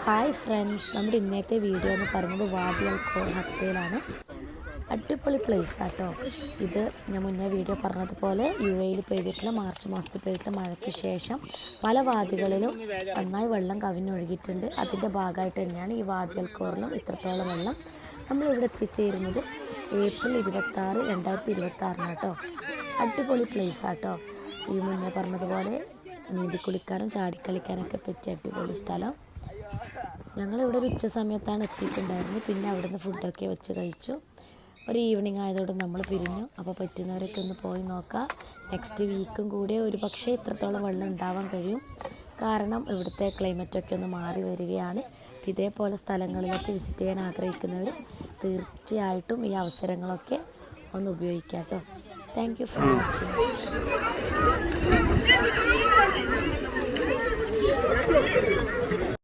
Hi friends, നമ്മുടെ ഇന്നത്തെ video എന്ന് പറയുന്നത് വാദി അൽ ഖോർ ഹത്തയിലാണ്. അടിപൊളി പ്ലേസ് ആട്ടോ ഇത്. ഞാൻ മുന്നേ വീഡിയോ പറഞ്ഞതുപോലെ UAE പെയ്തിട്ടുള്ള മാർച്ച് മാസത്തിൽ പെയ്തിട്ടുള്ള മഴയ്ക്ക് ശേഷം പല വാദികളിലും നന്നായി വെള്ളം കവിഞ്ഞൊഴുകിയിട്ടുണ്ട്. അതിൻ്റെ ഭാഗമായിട്ട് തന്നെയാണ് ഈ വാദി അൽ ഖോറിലും ഇത്രത്തോളം വെള്ളം. നമ്മളിവിടെ എത്തിച്ചേരുന്നത് ഏപ്രിൽ 26, 2026 കേട്ടോ. അടിപൊളി പ്ലേസ് ആട്ടോ. ഈ മുന്നേ പറഞ്ഞതുപോലെ നീന്തി കുളിക്കാനും ചാടിക്കളിക്കാനൊക്കെ പറ്റിയ അടിപൊളി സ്ഥലം. ഞങ്ങളിവിടെ ഒരു ഉച്ച സമയത്താണ് എത്തിയിട്ടുണ്ടായിരുന്നത്. പിന്നെ അവിടുന്ന് ഫുഡൊക്കെ വെച്ച് കഴിച്ചു. ഒരു ഈവനിങ് ആയതോടെ നമ്മൾ പിരിഞ്ഞു. അപ്പോൾ പറ്റുന്നവരൊക്കെ ഒന്ന് പോയി നോക്കാം. നെക്സ്റ്റ് വീക്കും കൂടെ ഒരു പക്ഷേ ഇത്രത്തോളം വെള്ളം ഉണ്ടാവാൻ കഴിയും. കാരണം ഇവിടുത്തെ ക്ലൈമറ്റൊക്കെ ഒന്ന് മാറി വരികയാണ്. ഇതേപോലെ സ്ഥലങ്ങളിലൊക്കെ വിസിറ്റ് ചെയ്യാൻ ആഗ്രഹിക്കുന്നവർ തീർച്ചയായിട്ടും ഈ അവസരങ്ങളൊക്കെ ഒന്ന് ഉപയോഗിക്കാം കേട്ടോ. Thank you for watching.